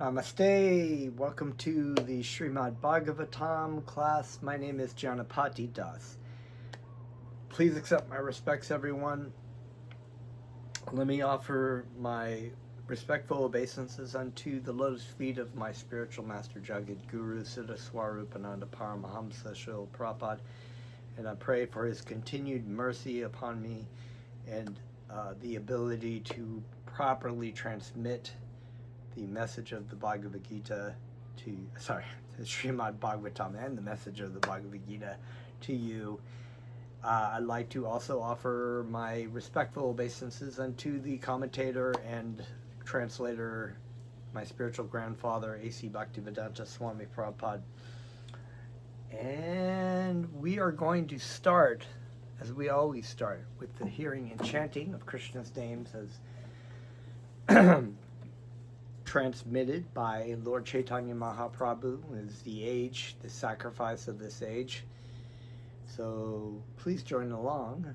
Namaste. Welcome to the Srimad Bhagavatam class. My name is Janapati Das. Please accept my respects, everyone. Let me offer my respectful obeisances unto the lotus feet of my spiritual master Jagat Guru Siddha Swarupananda Paramahamsa Srila Prabhupada, and I pray for his continued mercy upon me and the ability to properly transmit the message of the Bhagavad Gita the Srimad Bhagavatam and the message of the Bhagavad Gita to you. I'd like to also offer my respectful obeisances unto the commentator and translator, my spiritual grandfather, A.C. Bhaktivedanta Swami Prabhupada. And we are going to start, as we always start, with the hearing and chanting of Krishna's names as transmitted by Lord Chaitanya Mahaprabhu, is the sacrifice of this age. So please join along.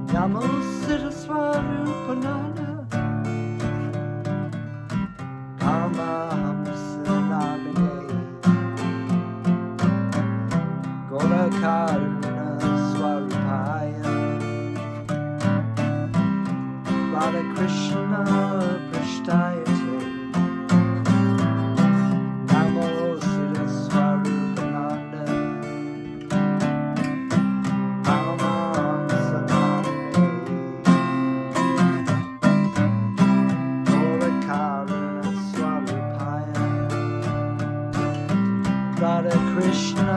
Namo Siddha Swarupananda Karuna Swarupaya Radha Krishna Prishtayate Namo Siddha Swarupananda Paramam Sanamane Radha Karuna Swarupaya Radha Krishna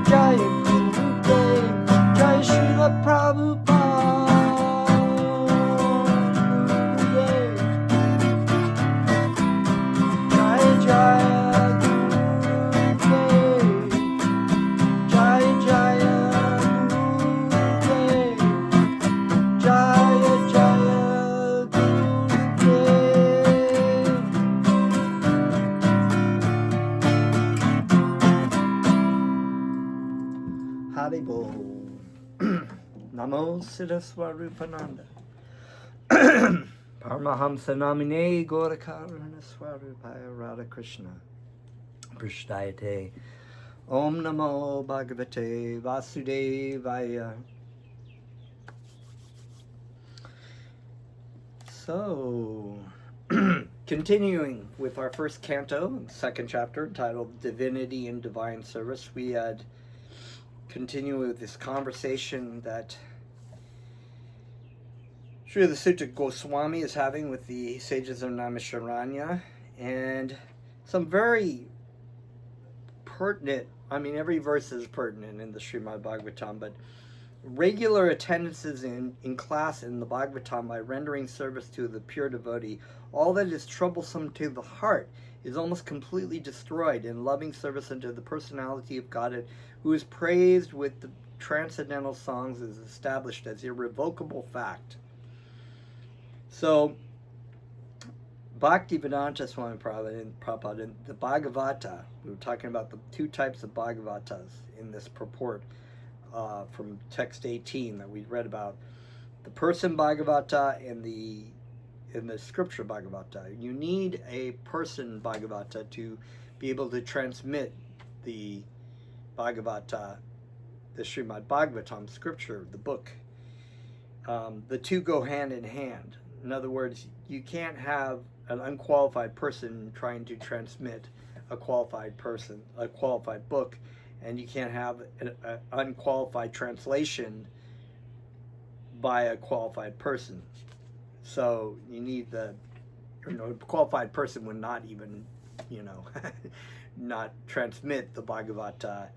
Jaya Gurudev, Jaya Srila Prabhupada, Gurudev. Jaya Jaya Gurudev, Jaya Jaya Gurudev, Jaya Jaya Gurudev. Haribo. Namo Siddhaswarupananda. Paramahamsa Namine Gaurakarana Swarupaya Radha Krishna. Prishdayate. Om Namo Bhagavate Vasudevaya. So, continuing with our first canto, second chapter, titled Divinity and Divine Service, we had continued with this conversation that Srila Sutta Goswami is having with the sages of Naimisharanya, and some very pertinent, I mean, every verse is pertinent in the Srimad Bhagavatam, but regular attendances in class in the Bhagavatam by rendering service to the pure devotee, all that is troublesome to the heart is almost completely destroyed in loving service unto the personality of Godhead, who is praised with the transcendental songs, is established as irrevocable fact. So, Bhaktivedanta Swami Prabhupada in the Bhagavata, we were talking about the two types of Bhagavatas in this purport from text 18 that we read about, the person Bhagavata and the scripture Bhagavata. You need a person Bhagavata to be able to transmit the Bhagavata, the Srimad Bhagavatam scripture, the book. The two go hand in hand. In other words, you can't have an unqualified person trying to transmit a qualified book, and you can't have an unqualified translation by a qualified person. So you need qualified person would not even, not transmit the Bhagavata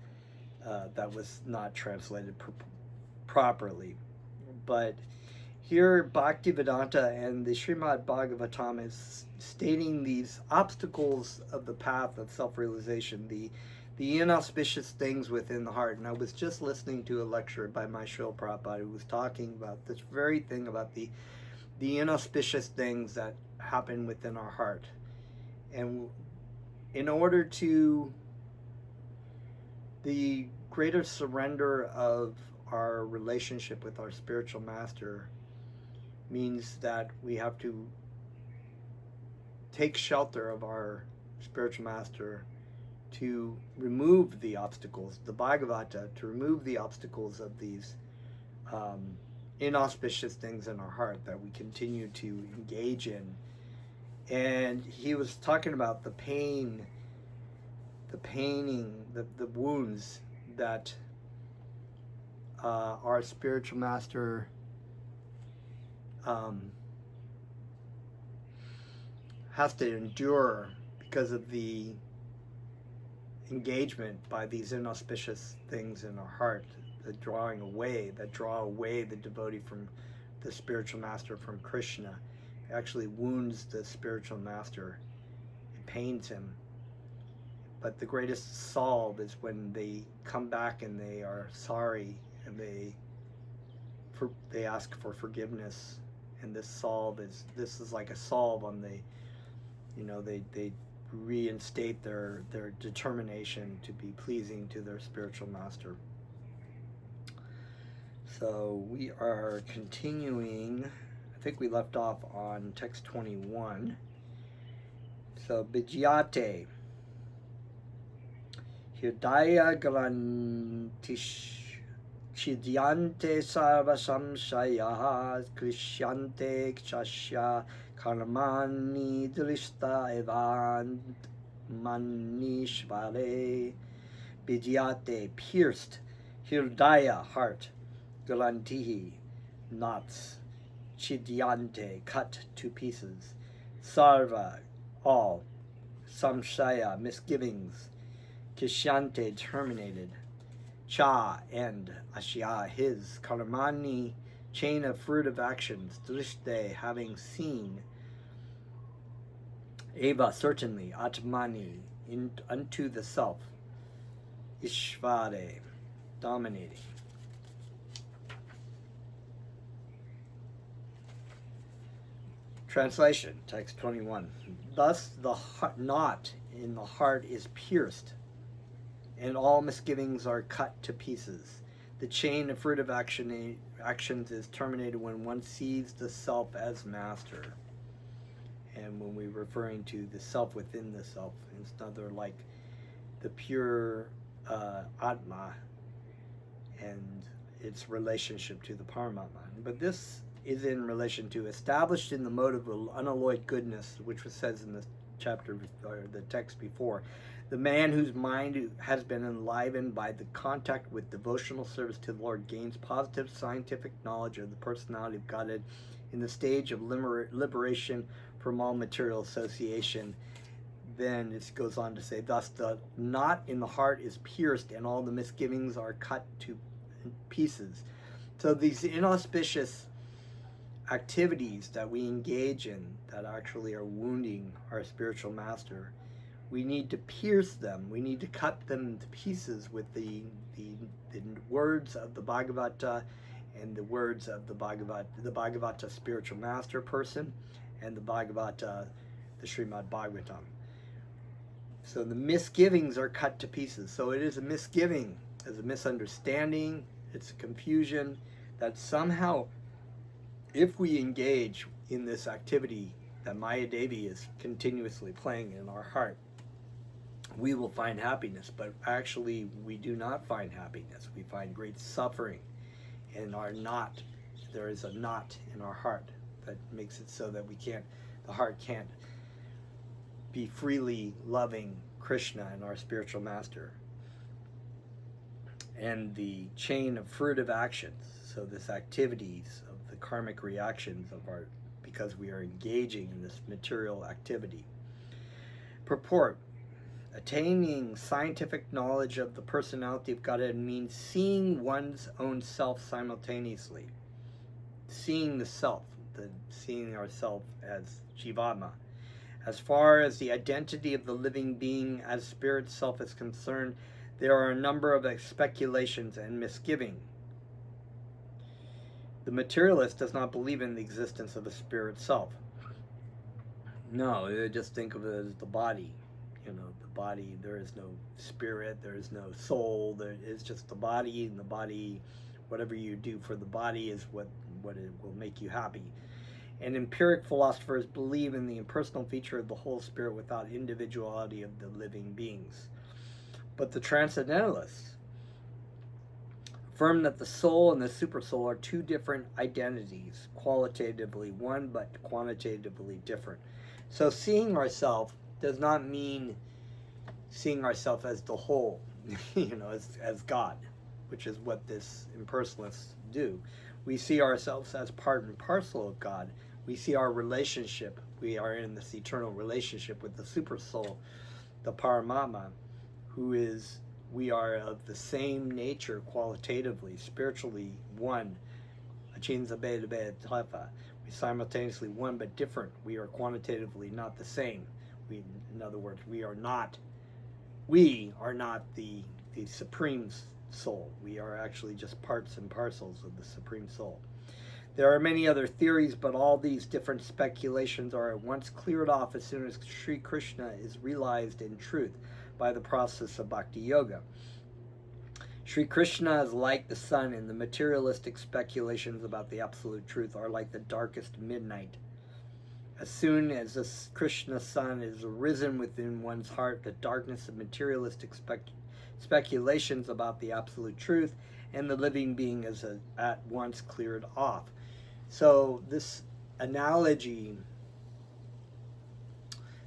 that was not translated properly. But here, Bhaktivedanta and the Srimad Bhagavatam is stating these obstacles of the path of self-realization, the inauspicious things within the heart. And I was just listening to a lecture by my Srila Prabhupada who was talking about this very thing about the inauspicious things that happen within our heart. And in order to the greater surrender of our relationship with our spiritual master means that we have to take shelter of our spiritual master to remove the obstacles, the Bhagavata, to remove the obstacles of these inauspicious things in our heart that we continue to engage in. And he was talking about the pain, the paining, the wounds that our spiritual master has to endure because of the engagement by these inauspicious things in our heart, that draw away the devotee from the spiritual master, from Krishna. It actually wounds the spiritual master. It pains him. But the greatest salve is when they come back and they are sorry and they ask for forgiveness. And this is like a salve on the, they reinstate their determination to be pleasing to their spiritual master. So we are continuing. I think we left off on text 21. So Vijyate Hridaya Galantish Chidyante Sarva Samshaya Krishyante Kshasya Karmani Drishta Evan Manishvare. Vijyate, pierced. Hridaya, heart. Galantihi, knots. Chidyante, cut to pieces. Sarva, all. Samshaya, misgivings. Kishyante, terminated. cha, and ashya, his, karmani, chain of fruitive actions, drishte, having seen, eva, certainly, atmani, unto the self, ishvare, dominating. Translation, text 21. Thus the knot in the heart is pierced, and all misgivings are cut to pieces. The chain of fruitive actions is terminated when one sees the self as master. And when we're referring to the self within the self, it's another like the pure Atma and its relationship to the Paramatma. But this is in relation to established in the mode of unalloyed goodness, which was says in the chapter or the text before. The man whose mind has been enlivened by the contact with devotional service to the Lord gains positive scientific knowledge of the personality of Godhead in the stage of liberation from all material association. Then it goes on to say, thus the knot in the heart is pierced and all the misgivings are cut to pieces. So these inauspicious activities that we engage in that actually are wounding our spiritual master, we need to pierce them. We need to cut them to pieces with the words of the Bhagavata and the words of the Bhagavata spiritual master person and the Bhagavata, the Srimad Bhagavatam. So the misgivings are cut to pieces. So it is a misgiving, it's a misunderstanding, it's a confusion that somehow if we engage in this activity that Maya Devi is continuously playing in our heart, we will find happiness. But actually we do not find happiness. We find great suffering in our knot. There is a knot in our heart that makes it so that the heart can't be freely loving Krishna and our spiritual master. And the chain of fruitive actions, so this activities of the karmic reactions of our, because we are engaging in this material activity. Purport: attaining scientific knowledge of the personality of Godhead means seeing one's own self simultaneously. Seeing the self, seeing ourself as Jivatma. As far as the identity of the living being as spirit self is concerned, there are a number of speculations and misgivings. The materialist does not believe in the existence of a spirit self. No, they just think of it as the body. You know, the body, there is no spirit, there is no soul, there is just the body, and the body, whatever you do for the body is what it will make you happy. And empiric philosophers believe in the impersonal feature of the whole spirit without individuality of the living beings. But the transcendentalists affirm that the soul and the supersoul are two different identities, qualitatively one but quantitatively different. So seeing ourselves does not mean seeing ourselves as the whole, as God, which is what this impersonalists do. We see ourselves as part and parcel of God. We see our relationship. We are in this eternal relationship with the supersoul, the Paramatma, we are of the same nature qualitatively, spiritually one. We simultaneously one but different. We are quantitatively not the same. In other words, we are not the supreme soul. We are actually just parts and parcels of the supreme soul. There are many other theories, but all these different speculations are at once cleared off as soon as Sri Krishna is realized in truth by the process of bhakti yoga. Sri Krishna is like the sun, and the materialistic speculations about the absolute truth are like the darkest midnight. As soon as the Krishna sun is arisen within one's heart, the darkness of materialistic speculations about the absolute truth and the living being is at once cleared off. So this analogy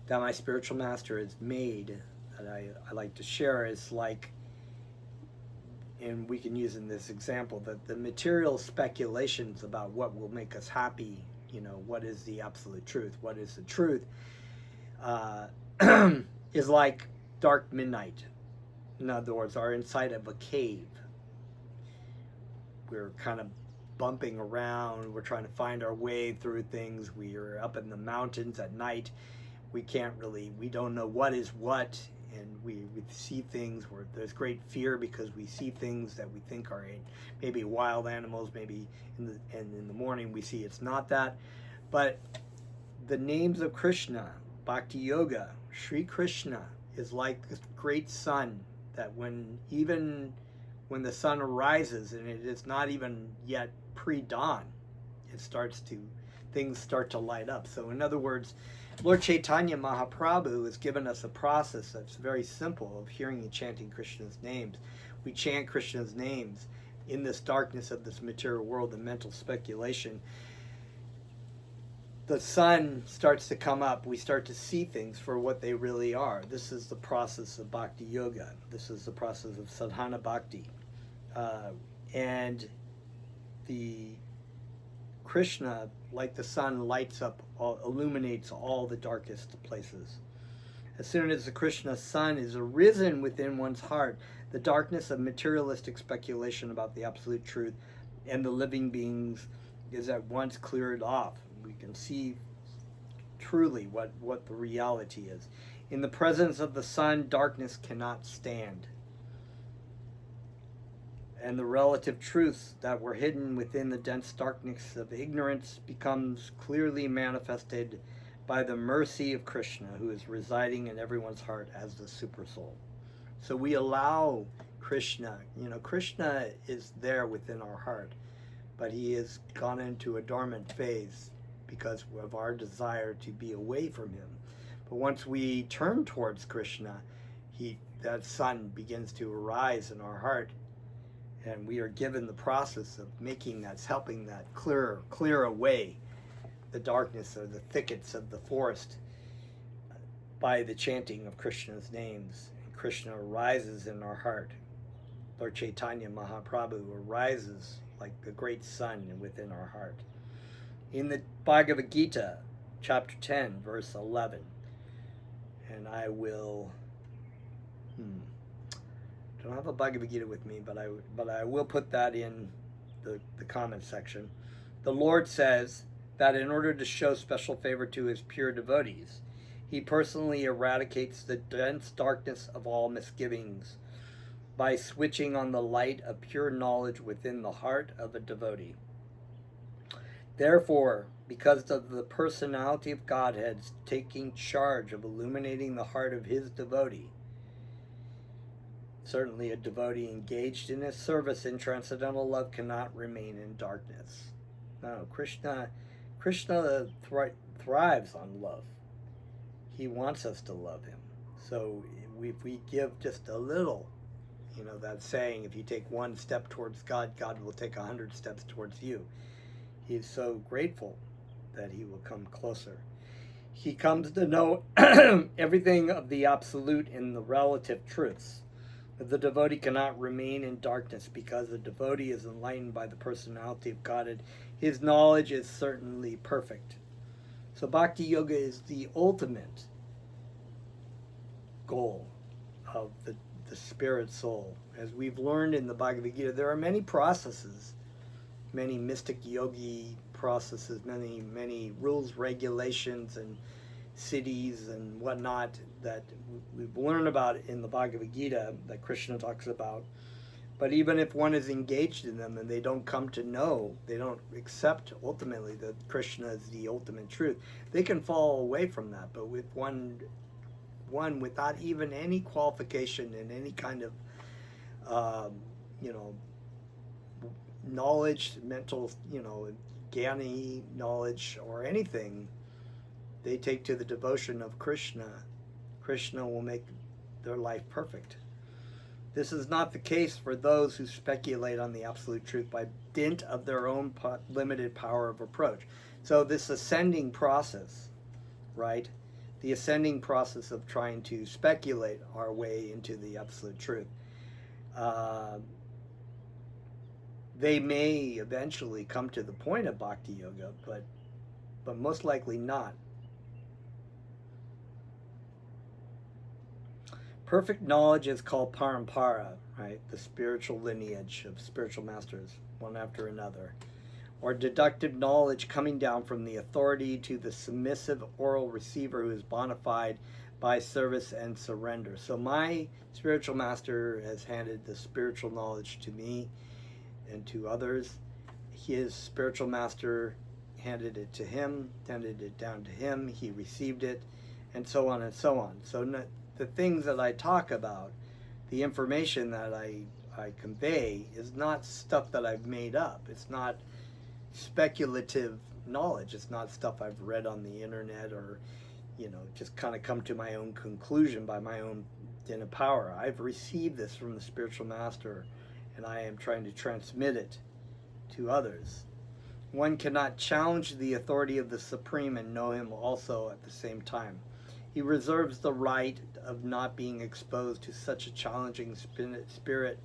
that my spiritual master has made, that I like to share, is like, and we can use in this example, that the material speculations about what will make us happy, what is the absolute truth, what is the truth, is like dark midnight. In other words, are inside of a cave. we're kind of bumping around. We're trying to find our way through things. We are up in the mountains at night. We don't know what is what, and we see things where there's great fear because we see things that we think are maybe wild animals, maybe in the morning we see it's not that. But the names of Krishna, Bhakti Yoga, Sri Krishna is like this great sun that even when the sun arises and it is not even yet pre-dawn, things start to light up. So in other words, Lord Chaitanya Mahaprabhu has given us a process that's very simple of hearing and chanting Krishna's names. We chant Krishna's names in this darkness of this material world and mental speculation. The sun starts to come up. We start to see things for what they really are. This is the process of Bhakti Yoga. This is the process of Sadhana Bhakti. And the Krishna, like the sun, illuminates all the darkest places. As soon as the Krishna sun is arisen within one's heart, the darkness of materialistic speculation about the absolute truth and the living beings is at once cleared off. We can see truly what the reality is. In the presence of the sun, darkness cannot stand. And the relative truths that were hidden within the dense darkness of ignorance becomes clearly manifested by the mercy of Krishna, who is residing in everyone's heart as the super soul. So we allow Krishna, Krishna is there within our heart, but he has gone into a dormant phase because of our desire to be away from him. But once we turn towards Krishna, that sun begins to arise in our heart, and we are given the process of helping that clear away the darkness or the thickets of the forest by the chanting of Krishna's names. And Krishna arises in our heart. Lord Chaitanya Mahaprabhu arises like the great sun within our heart. In the Bhagavad Gita, chapter 10, verse 11, and I will... I don't have a Bhagavad Gita with me, but I will put that in the comment section. The Lord says that in order to show special favor to his pure devotees, he personally eradicates the dense darkness of all misgivings by switching on the light of pure knowledge within the heart of a devotee. Therefore, because of the personality of Godhead taking charge of illuminating the heart of his devotee, certainly a devotee engaged in his service in transcendental love cannot remain in darkness. No, Krishna thrives on love. He wants us to love him. So if we give just a little, that saying, if you take one step towards God, God will take 100 steps towards you. He's so grateful that he will come closer. He comes to know everything of the absolute in the relative truths. The devotee cannot remain in darkness because the devotee is enlightened by the personality of Godhead. His knowledge is certainly perfect. So Bhakti Yoga is the ultimate goal of the spirit soul. As we've learned in the Bhagavad Gita, there are many processes, many mystic yogi processes, many rules, regulations, and cities and whatnot that we've learned about in the Bhagavad Gita that Krishna talks about. But even if one is engaged in them and they don't come to know, they don't accept ultimately that Krishna is the ultimate truth, they can fall away from that. But with one without even any qualification and any kind of knowledge, mental, Gyani knowledge or anything, they take to the devotion of Krishna. Krishna will make their life perfect. This is not the case for those who speculate on the absolute truth by dint of their own limited power of approach. So this ascending process, right? The ascending process of trying to speculate our way into the absolute truth. They may eventually come to the point of Bhakti Yoga, but most likely not. Perfect knowledge is called parampara, right? The spiritual lineage of spiritual masters, one after another. Or deductive knowledge coming down from the authority to the submissive oral receiver who is bona fide by service and surrender. So my spiritual master has handed the spiritual knowledge to me and to others. His spiritual master handed it to him, handed it down to him, he received it, and so on and so on. So the things that I talk about, the information that I convey, is not stuff that I've made up. It's not speculative knowledge. It's not stuff I've read on the internet or, just kind of come to my own conclusion by my own inner power. I've received this from the spiritual master, and I am trying to transmit it to others. One cannot challenge the authority of the Supreme and know him also at the same time. He reserves the right of not being exposed to such a challenging spirit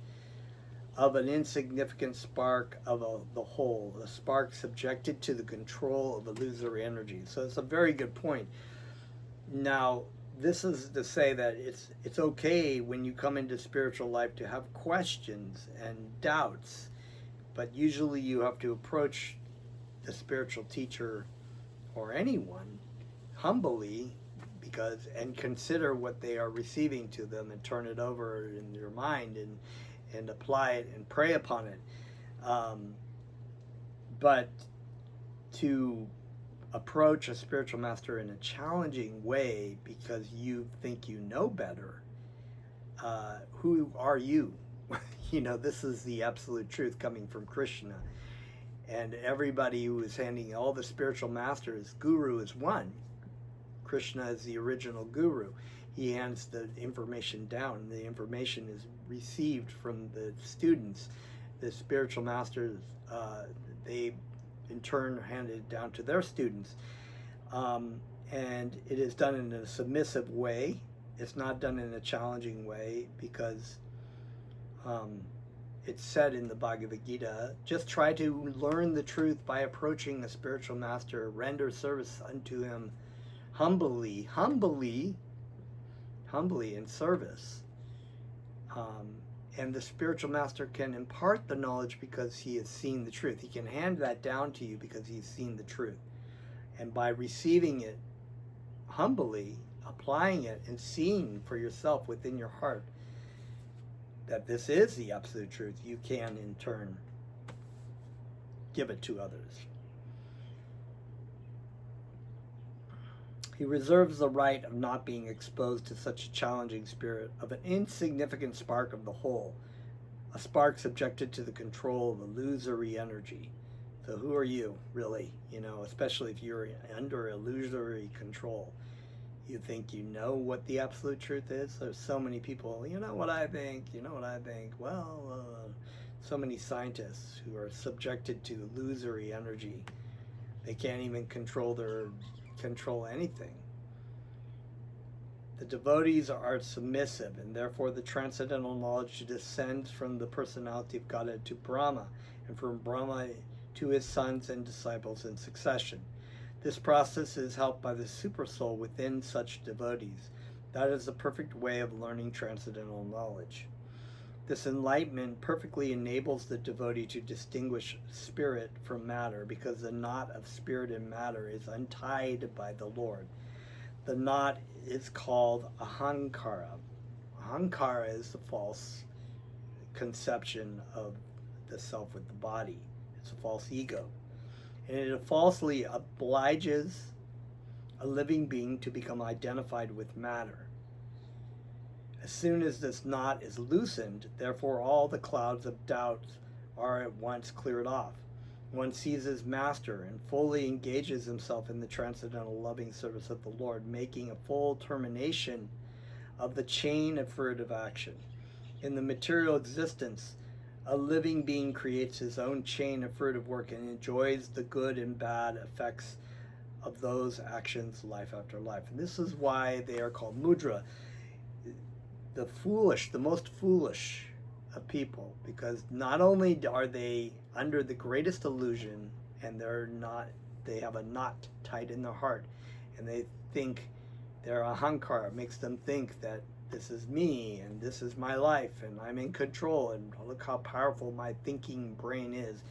of an insignificant spark of the whole, a spark subjected to the control of illusory energy. So it's a very good point. Now, this is to say that it's okay when you come into spiritual life to have questions and doubts, but usually you have to approach the spiritual teacher or anyone humbly, and consider what they are receiving to them and turn it over in your mind and apply it and pray upon it. But to approach a spiritual master in a challenging way because you think you know better, who are you? This is the absolute truth coming from Krishna. And everybody who is handing all the spiritual masters, guru is one. Krishna is the original guru. He hands the information down. The information is received from the students. The spiritual masters, they in turn hand it down to their students. And it is done in a submissive way. It's not done in a challenging way because it's said in the Bhagavad Gita, just try to learn the truth by approaching a spiritual master, render service unto him humbly in service. And the spiritual master can impart the knowledge because he has seen the truth. He can hand that down to you because he's seen the truth. And by receiving it humbly, applying it, and seeing for yourself within your heart that this is the absolute truth, you can in turn give it to others. He reserves the right of not being exposed to such a challenging spirit of an insignificant spark of the whole, a spark subjected to the control of illusory energy. So who are you, really? Especially if you're under illusory control. You think you know what the absolute truth is? There's so many people, what I think. Well, so many scientists who are subjected to illusory energy. They can't even control anything. The devotees are submissive, and therefore the transcendental knowledge descends from the personality of Godhead to Brahma, and from Brahma to his sons and disciples in succession. This process is helped by the supersoul within such devotees. That is the perfect way of learning transcendental knowledge. This enlightenment perfectly enables the devotee to distinguish spirit from matter, because the knot of spirit and matter is untied by the Lord. The knot is called ahankara. Ahankara is the false conception of the self with the body. It's a false ego. And it falsely obliges a living being to become identified with matter. As soon as this knot is loosened, therefore all the clouds of doubt are at once cleared off. One sees his master and fully engages himself in the transcendental loving service of the Lord, making a full termination of the chain of fruitive action. In the material existence, a living being creates his own chain of fruitive work and enjoys the good and bad effects of those actions life after life. And this is why they are called mudra. The most foolish of people, because not only are they under the greatest illusion, and they have a knot tied in their heart, and they think their ahankara makes them think that this is me and this is my life and I'm in control and look how powerful my thinking brain is.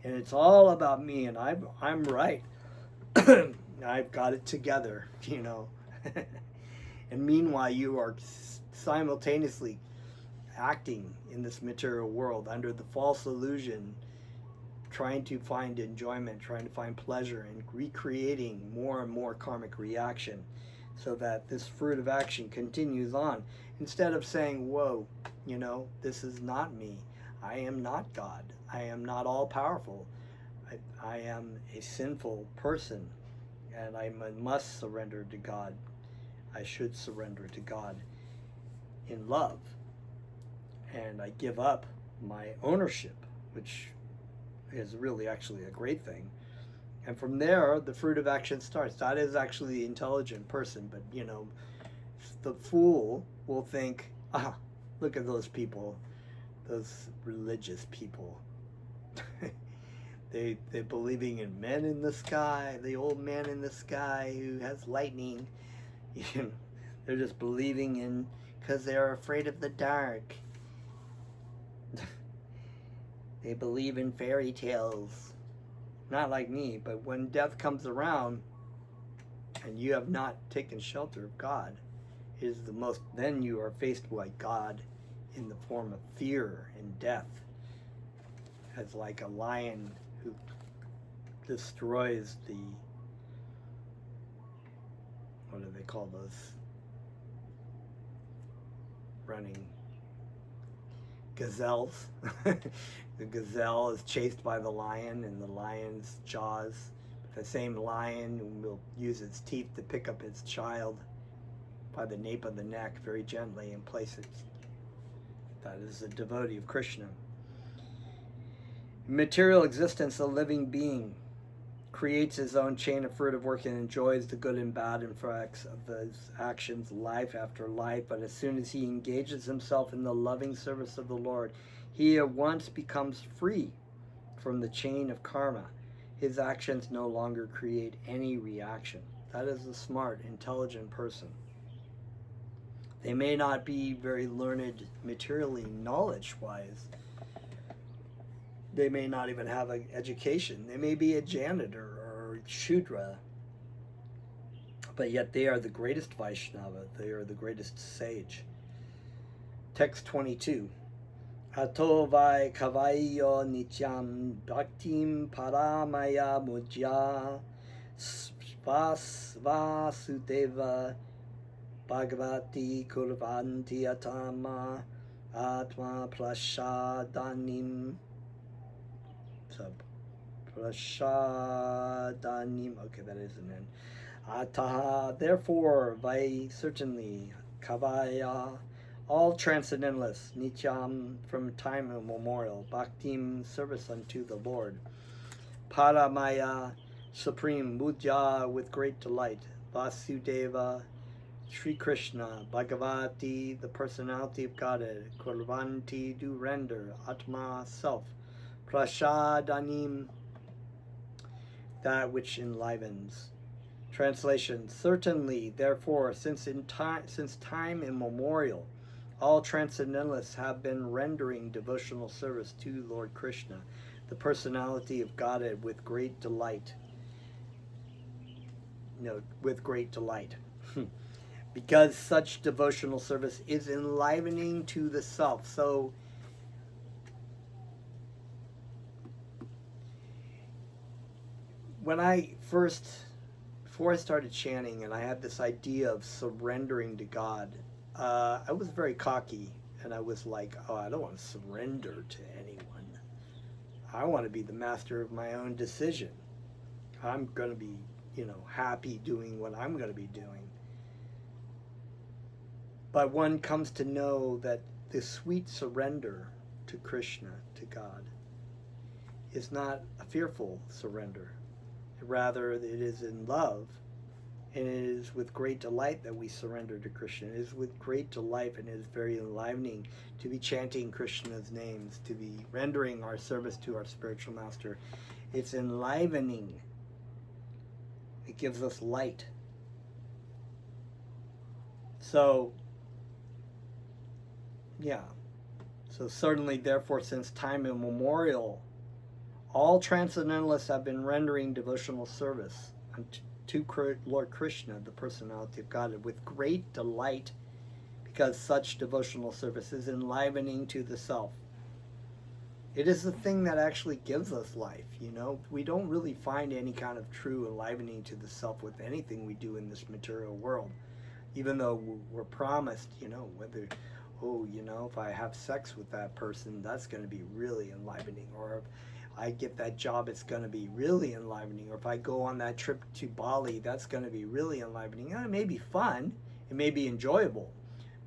And it's all about me and I'm right. I've got it together, you know. And meanwhile, you are simultaneously acting in this material world under the false illusion, trying to find enjoyment, trying to find pleasure, and recreating more and more karmic reaction so that this fruit of action continues on. Instead of saying, whoa, you know, this is not me. I am not God. I am not all powerful. I am a sinful person, and I must surrender to God. I should surrender to God in love. And I give up my ownership, which is really actually a great thing. And from there, the fruit of action starts. That is actually the intelligent person. But, you know, the fool will think, look at those people, those religious people. They're believing in men in the sky, the old man in the sky who has lightning. You know, they're just believing in because they're afraid of the dark. They believe in fairy tales. Not like me, but when death comes around and you have not taken shelter of God, then you are faced by God in the form of fear and death, as like a lion who destroys the, what do they call those running gazelles? The gazelle is chased by the lion in the lion's jaws. The same lion will use its teeth to pick up its child by the nape of the neck very gently and place it. That is a devotee of Krishna. In material existence, a living being creates his own chain of fruit of work and enjoys the good and bad effects of his actions life after life. But as soon as he engages himself in the loving service of the Lord, he at once becomes free from the chain of karma. His actions no longer create any reaction. That is a smart, intelligent person. They may not be very learned materially, knowledge-wise. They may not even have an education. They may be a janitor or Shudra. But yet they are the greatest Vaishnava. They are the greatest sage. Text 22. Ato vai kavaiyo nityam bhaktim paramaya mujya vasudeva bhagavati kurvanti atama atma prashadanim. So, prashadanim. Okay, that is an end. Ataha, therefore, vai, certainly, kavaya, all transcendentalists, nityam, from time immemorial, bhaktim, service unto the Lord, paramaya, supreme, mudya, with great delight, vasudeva, Sri Krishna, Bhagavati, the personality of Godhead, kurvanti, do render, atma, self, prashadanim, that which enlivens. Translation: certainly, therefore, since time immemorial, all transcendentalists have been rendering devotional service to Lord Krishna, the personality of Godhead, with great delight. No, with great delight. Because such devotional service is enlivening to the self. So, when before I started chanting and I had this idea of surrendering to God, I was very cocky and I was like, oh, I don't want to surrender to anyone. I want to be the master of my own decision. I'm going to be, happy doing what I'm going to be doing. But one comes to know that the sweet surrender to Krishna, to God, is not a fearful surrender. Rather, it is in love, and it is with great delight that we surrender to Krishna. It is with great delight, and it is very enlivening to be chanting Krishna's names, to be rendering our service to our spiritual master. It's enlivening. It gives us light. So, Yeah. So certainly, therefore, since time immemorial, all transcendentalists have been rendering devotional service to Lord Krishna, the personality of Godhead, with great delight, because such devotional service is enlivening to the self. It is the thing that actually gives us life, you know. We don't really find any kind of true enlivening to the self with anything we do in this material world, even though we're promised, you know, whether, oh, you know, if I have sex with that person, that's going to be really enlivening, or if I get that job, it's going to be really enlivening, or if I go on that trip to Bali, that's going to be really enlivening. It may be fun, it may be enjoyable,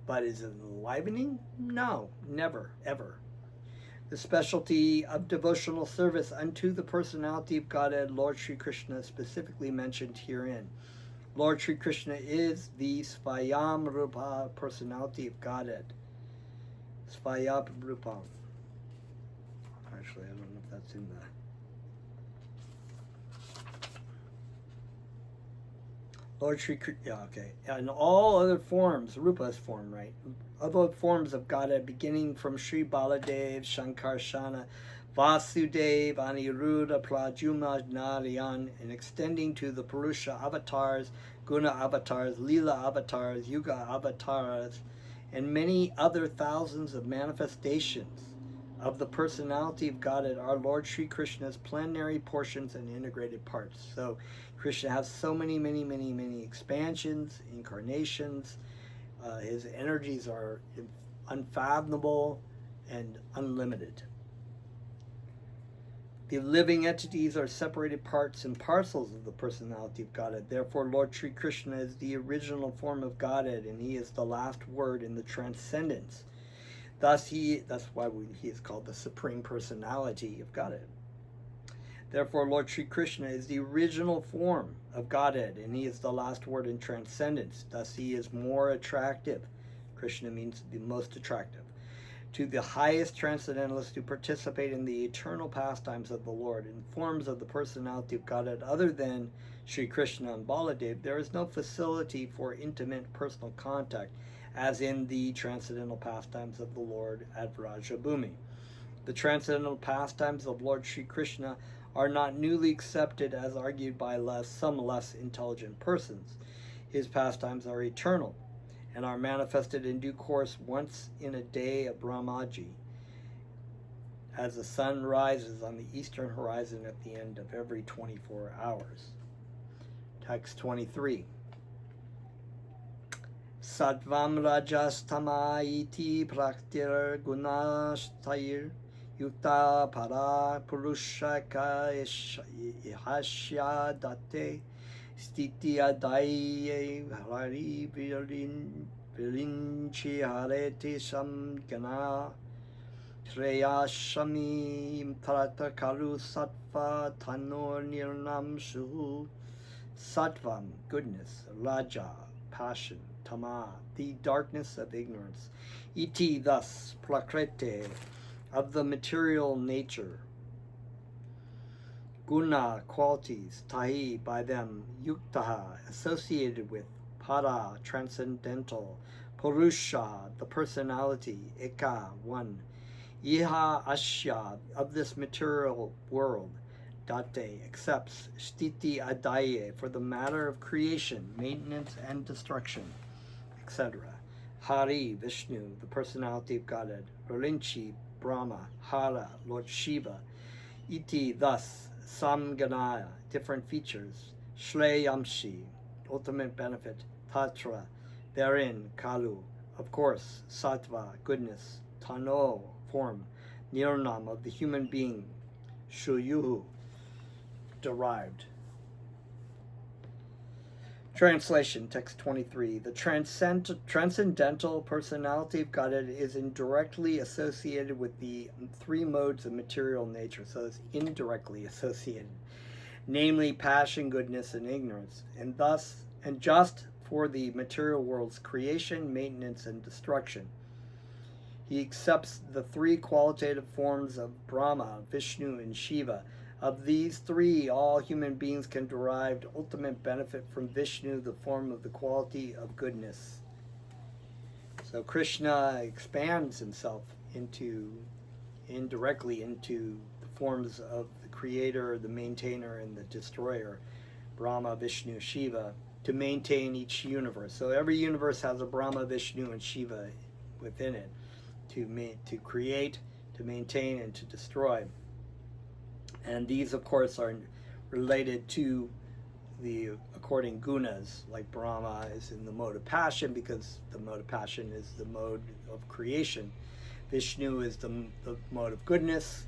but is it enlivening? No, never, ever. The specialty of devotional service unto the personality of Godhead, Lord Sri Krishna, specifically mentioned herein. Lord Sri Krishna is the Svayam Rupa, personality of Godhead. Svayam Rupa. Actually, I don't know if that's in the... Lord Sri Krishna, yeah, okay. And all other forms, Rupa's form, right? Other forms of Godhead, beginning from Sri Baladev, Shankarshana, Vasudev, Aniruddha, Pradyumna, Narayan, and extending to the Purusha avatars, Guna avatars, Leela avatars, Yuga avatars, and many other thousands of manifestations of the personality of Godhead are Lord Sri Krishna's plenary portions and integrated parts. So Krishna has so many expansions, incarnations. His energies are unfathomable and unlimited. The living entities are separated parts and parcels of the personality of Godhead. Therefore, Lord Sri Krishna is the original form of Godhead, and he is the last word in the transcendence. Thus, that's why he is called the Supreme Personality of Godhead. Therefore, Lord Sri Krishna is the original form of Godhead, and he is the last word in transcendence. Thus, he is more attractive. Krishna means the most attractive. To the highest transcendentalists who participate in the eternal pastimes of the Lord in forms of the personality of Godhead other than Sri Krishna and Baladev, there is no facility for intimate personal contact, as in the transcendental pastimes of the Lord at Vrajabhumi. The transcendental pastimes of Lord Sri Krishna are not newly accepted as argued by some less intelligent persons. His pastimes are eternal and are manifested in due course once in a day of Brahmaji, as the sun rises on the eastern horizon at the end of every 24 hours. Text 23. Sattvam rajastama iti praktir gunashtair yukta para purushaka ihashya date stiti adaye hari virinchi hareti samgana treyashami tarata karu sattva tanor nirnam suhu. Sattvam, goodness, raja, passion, tama, the darkness of ignorance, iti, thus, prakrite, of the material nature, guna, qualities, tahi, by them, yuktaha, associated with, para, transcendental, purusha, the personality, eka, one, iha asya, of this material world, date, accepts, stiti adaye, for the matter of creation, maintenance, and destruction, etc. Hari, Vishnu, the personality of Godhead, Varinchi, Brahma, Hara, Lord Shiva, iti, thus, samganaya, different features, shreyamshi, ultimate benefit, tatra, therein, kalu, of course, sattva, goodness, tano, form, nirnam, of the human being, shuyuhu, derived. Translation, text 23. The transcendental personality of Godhead is indirectly associated with the three modes of material nature, so it's indirectly associated, namely passion, goodness, and ignorance, and just for the material world's creation, maintenance, and destruction. He accepts the three qualitative forms of Brahma, Vishnu, and Shiva. Of these three, all human beings can derive ultimate benefit from Vishnu, the form of the quality of goodness. So Krishna expands himself indirectly into the forms of the creator, the maintainer, and the destroyer, Brahma, Vishnu, Shiva, to maintain each universe. So every universe has a Brahma, Vishnu, and Shiva within it to create, to maintain, and to destroy. And these, of course, are related to the according gunas. Like Brahma is in the mode of passion because the mode of passion is the mode of creation. Vishnu is the mode of goodness.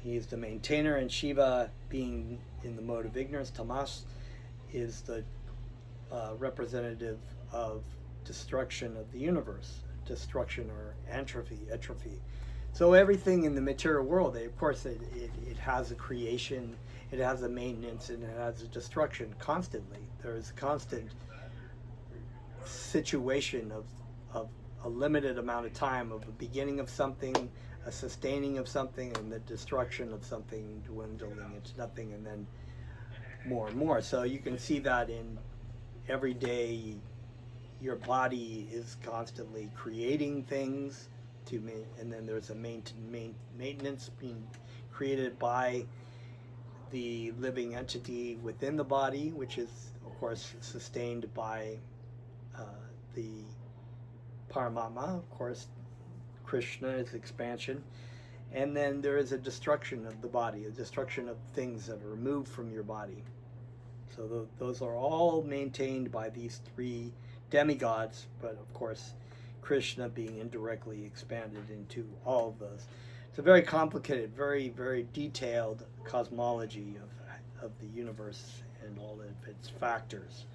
He is the maintainer, and Shiva, being in the mode of ignorance, tamas, is the representative of destruction of the universe, destruction or atrophy. So everything in the material world, of course, it has a creation, it has a maintenance, and it has a destruction constantly. There is a constant situation of a limited amount of time of the beginning of something, a sustaining of something, and the destruction of something, dwindling into nothing, and then more and more. So you can see that in every day, your body is constantly creating things and then there's a maintenance being created by the living entity within the body, which is, of course, sustained by the Paramatma, of course, Krishna is expansion. And then there is a destruction of the body, a destruction of things that are removed from your body. So those are all maintained by these three demigods, but of course, Krishna being indirectly expanded into all of those. It's a very complicated, very, very detailed cosmology of the universe and all of its factors.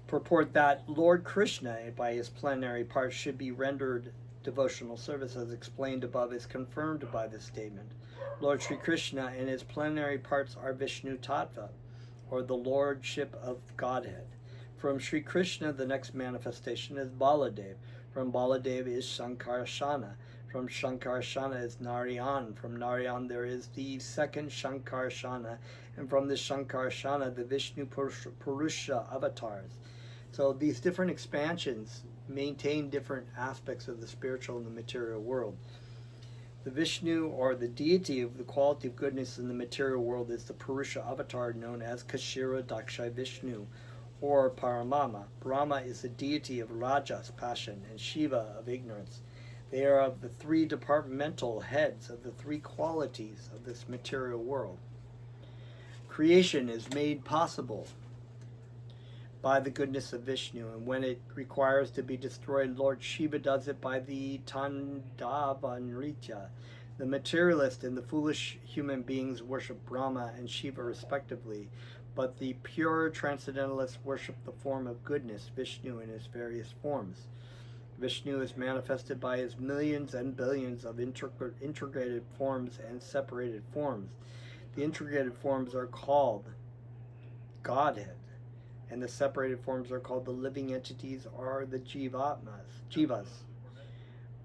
Purport that Lord Krishna, by his plenary parts, should be rendered devotional service, as explained above, is confirmed by this statement. Lord Sri Krishna and his plenary parts are Vishnu Tattva, or the Lordship of Godhead. From Sri Krishna, the next manifestation is Baladev. From Baladev is Shankarshana. From Shankarshana is Narayan. From Narayan there is the second Shankarshana. And from the Shankarshana, the Vishnu Purusha avatars. So these different expansions maintain different aspects of the spiritual and the material world. The Vishnu, or the deity of the quality of goodness in the material world, is the Purusha avatar known as Kashira Daksha Vishnu, or Paramama. Brahma is the deity of Rajas, passion, and Shiva of ignorance. They are of the three departmental heads of the three qualities of this material world. Creation is made possible by the goodness of Vishnu, and when it requires to be destroyed, Lord Shiva does it by the Tandava Nritya. The materialist and the foolish human beings worship Brahma and Shiva respectively, but the pure transcendentalists worship the form of goodness, Vishnu, in his various forms. Vishnu is manifested by his millions and billions of integrated forms and separated forms. The integrated forms are called Godhead, and the separated forms are called the living entities, or the jivas.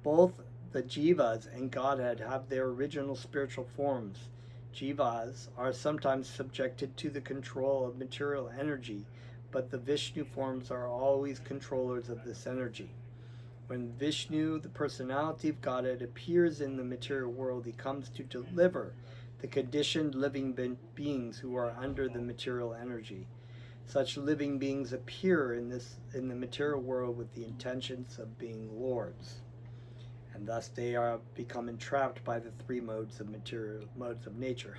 Both the jivas and Godhead have their original spiritual forms. Jivas are sometimes subjected to the control of material energy, but the Vishnu forms are always controllers of this energy. When Vishnu, the personality of Godhead, appears in the material world, he comes to deliver the conditioned living beings who are under the material energy. Such living beings appear in the material world with the intentions of being lords, and thus they are become entrapped by the three modes of nature.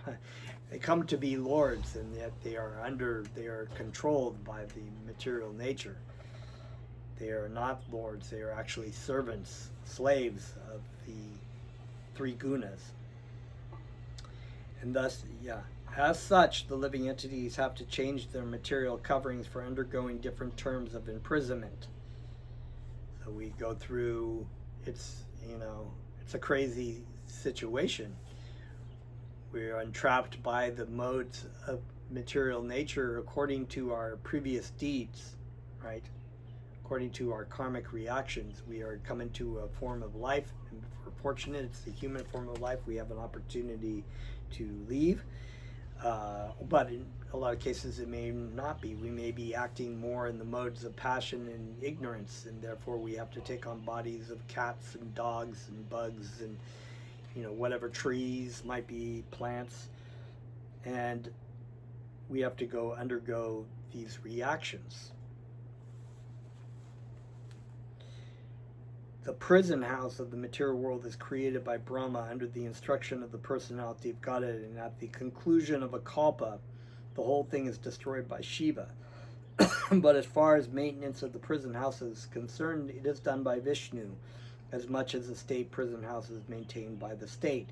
They come to be lords, and yet they are controlled by the material nature. They are not lords, they are actually servants, slaves of the three gunas. And thus, as such, the living entities have to change their material coverings for undergoing different terms of imprisonment. So we go through, it's a crazy situation. We are entrapped by the modes of material nature according to our previous deeds, right? According to our karmic reactions. We are coming to a form of life, and if we're fortunate, it's the human form of life. We have an opportunity to leave. But in a lot of cases, it may not be. We may be acting more in the modes of passion and ignorance, and therefore we have to take on bodies of cats and dogs and bugs and whatever, trees, might be plants, and we have to undergo these reactions. The prison house of the material world is created by Brahma under the instruction of the personality of Godhead, and at the conclusion of a kalpa, the whole thing is destroyed by Shiva. But as far as maintenance of the prison house is concerned, it is done by Vishnu, as much as the state prison house is maintained by the state.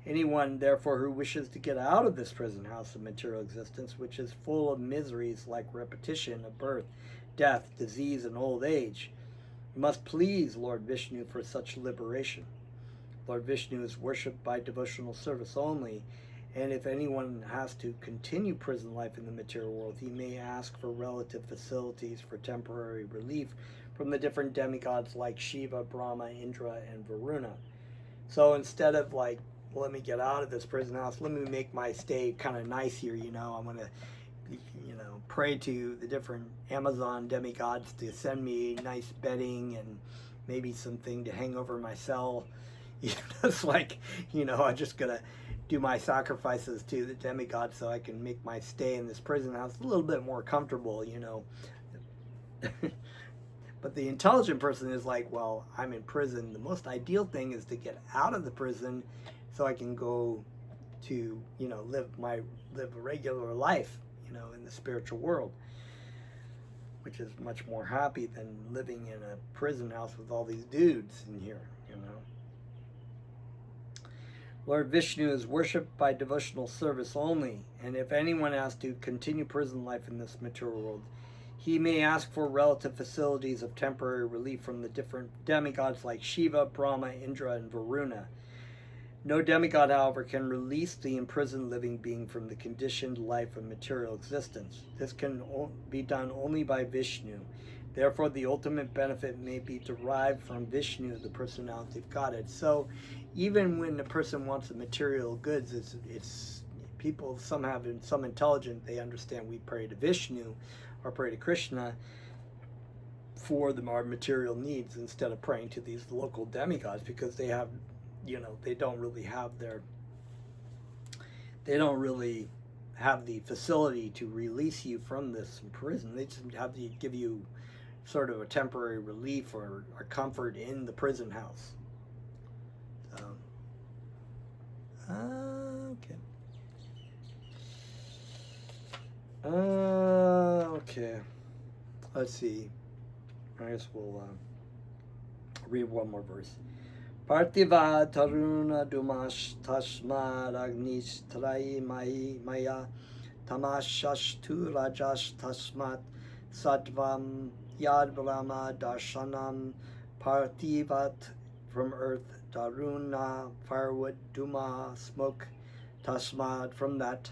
Anyone, therefore, who wishes to get out of this prison house of material existence, which is full of miseries like repetition of birth, death, disease, and old age, must please Lord Vishnu for such liberation. Lord Vishnu is worshipped by devotional service only, and if anyone has to continue prison life in the material world, he may ask for relative facilities for temporary relief from the different demigods like Shiva, Brahma, Indra, and Varuna. So instead of like, let me get out of this prison house, let me make my stay kind of nice here, I'm going to pray to the different Amazon demigods to send me nice bedding and maybe something to hang over my cell. It's like, I'm just going to do my sacrifices to the demigods so I can make my stay in this prison house a little bit more comfortable, But the intelligent person is like, well, I'm in prison. The most ideal thing is to get out of the prison so I can go to, live a regular life, in the spiritual world, which is much more happy than living in a prison house with all these dudes in here, Lord Vishnu is worshipped by devotional service only, and if anyone has to continue prison life in this material world, he may ask for relative facilities of temporary relief from the different demigods like Shiva, Brahma, Indra, and Varuna. No demigod, however, can release the imprisoned living being from the conditioned life of material existence. This can be done only by Vishnu. Therefore, the ultimate benefit may be derived from Vishnu, the personality of Godhead. So, even when a person wants the material goods, it's people, some intelligent, they understand we pray to Vishnu or pray to Krishna for our material needs instead of praying to these local demigods, because they have, they don't really have the facility to release you from this prison. They just have to give you sort of a temporary relief or comfort in the prison house. Okay. Let's see. I guess we'll read one more verse. Partiva taruna dumash tashmad agnish trai maya tamashashtu rajash tasmat sattvam yad brahma darshanam partivat, from earth, daruna, firewood, duma, smoke, tasmad, from that,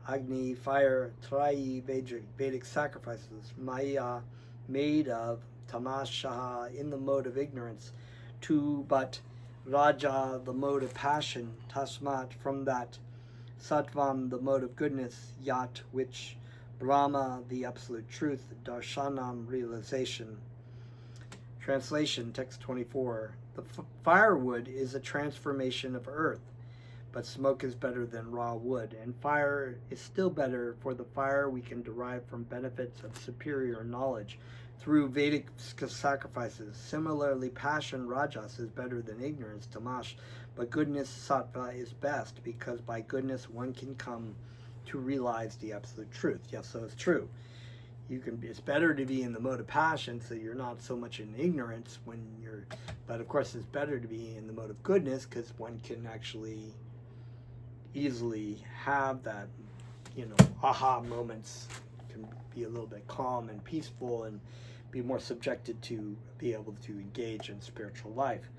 agni, fire, trai, Vedic sacrifices, maya, made of, tamasha, in the mode of ignorance, tu, but, raja, the mode of passion, tasmat, from that, sattvam, the mode of goodness, yat, which, Brahma, the absolute truth, darshanam, realization. Translation, text 24. The firewood is a transformation of earth, but smoke is better than raw wood, and fire is still better, for the fire we can derive from benefits of superior knowledge through Vedic sacrifices. Similarly, passion, rajas, is better than ignorance, tamash, but goodness, sattva, is best, because by goodness one can come to realize the absolute truth. Yes, so it's true. It's better to be in the mode of passion, so you're not so much in ignorance but of course it's better to be in the mode of goodness, because one can actually easily have that, aha moments, can be a little bit calm and peaceful and be more subjected to be able to engage in spiritual life.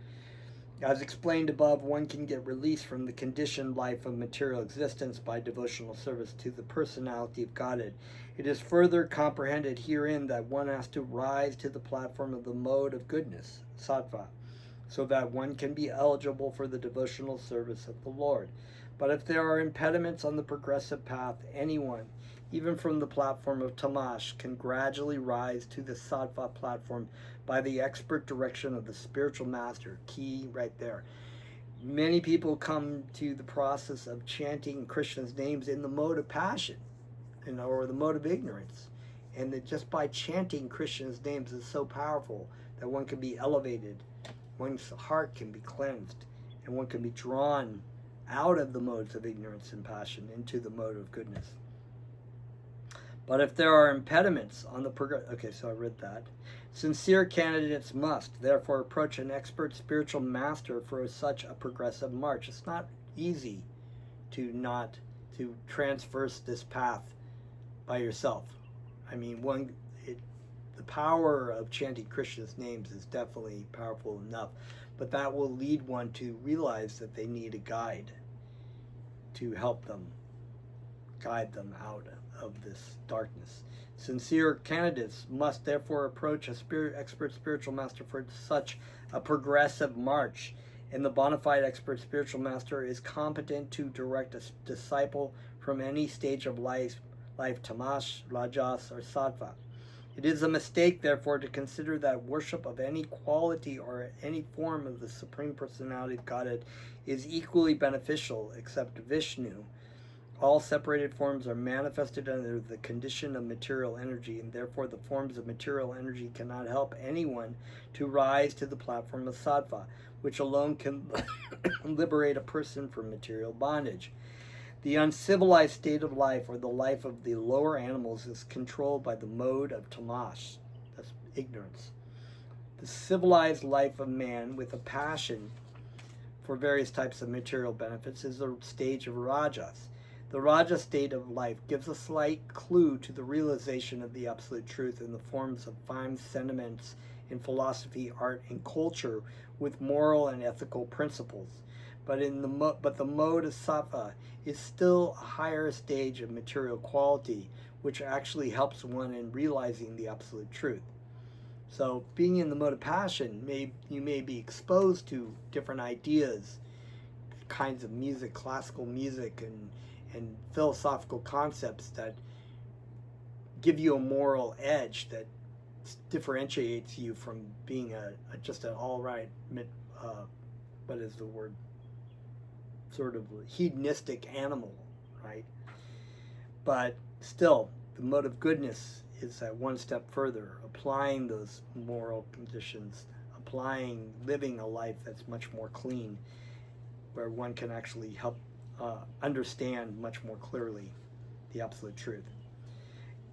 As explained above, one can get release from the conditioned life of material existence by devotional service to the personality of Godhead. It is further comprehended herein that one has to rise to the platform of the mode of goodness, sattva, so that one can be eligible for the devotional service of the Lord. But if there are impediments on the progressive path, anyone, even from the platform of Tamash, can gradually rise to the Sattva platform by the expert direction of the spiritual master. Key right there. Many people come to the process of chanting Krishna's names in the mode of passion, or the mode of ignorance. And that just by chanting Krishna's names is so powerful that one can be elevated, one's heart can be cleansed, and one can be drawn out of the modes of ignorance and passion into the mode of goodness. But if there are impediments on the okay, so I read that. Sincere candidates must therefore approach an expert spiritual master for such a progressive march. It's not easy to transverse this path by yourself. I mean, the power of chanting Krishna's names is definitely powerful enough, but that will lead one to realize that they need a guide to help them, guide them out of this darkness. Sincere candidates must therefore approach a expert spiritual master for such a progressive march, and the bona fide expert spiritual master is competent to direct a disciple from any stage of life, Tamash, Rajas, or Sattva. It is a mistake, therefore, to consider that worship of any quality or any form of the Supreme Personality of Godhead is equally beneficial, except Vishnu. All separated forms are manifested under the condition of material energy, and therefore the forms of material energy cannot help anyone to rise to the platform of Sattva, which alone can liberate a person from material bondage. The uncivilized state of life, or the life of the lower animals, is controlled by the mode of Tamash, that's ignorance. The civilized life of man, with a passion for various types of material benefits, is a stage of Rajas. The Raja state of life gives a slight clue to the realization of the absolute truth in the forms of fine sentiments in philosophy, art, and culture with moral and ethical principles. But the mode of Sattva is still a higher stage of material quality, which actually helps one in realizing the absolute truth. So being in the mode of passion, you may be exposed to different ideas, kinds of music, classical music, and philosophical concepts that give you a moral edge that differentiates you from being just an all right, what is the word? Sort of hedonistic animal, right? But still, the mode of goodness is that one step further, applying those moral conditions, living a life that's much more clean, where one can actually help understand much more clearly the absolute truth.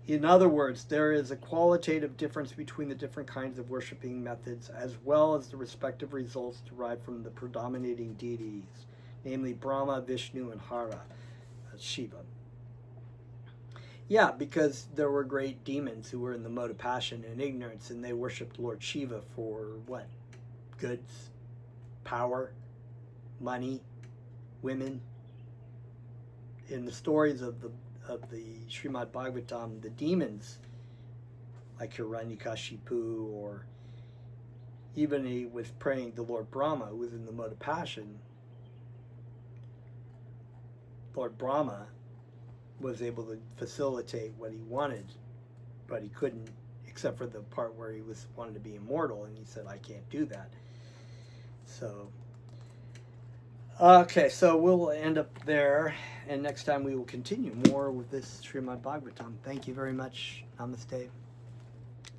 In other words, there is a qualitative difference between the different kinds of worshiping methods, as well as the respective results derived from the predominating deities, namely Brahma, Vishnu, and Hara, Shiva. Yeah, because there were great demons who were in the mode of passion and ignorance, and they worshipped Lord Shiva for what? Goods, power, money, women. In the stories of the Srimad Bhagavatam, the demons, like Hiranyakashipu, or even he was praying to Lord Brahma, who was in the mode of passion. Lord Brahma was able to facilitate what he wanted, but he couldn't, except for the part where he wanted to be immortal, and he said, I can't do that. So, okay, so we'll end up there, and next time we will continue more with this Srimad Bhagavatam. Thank you very much. Namaste.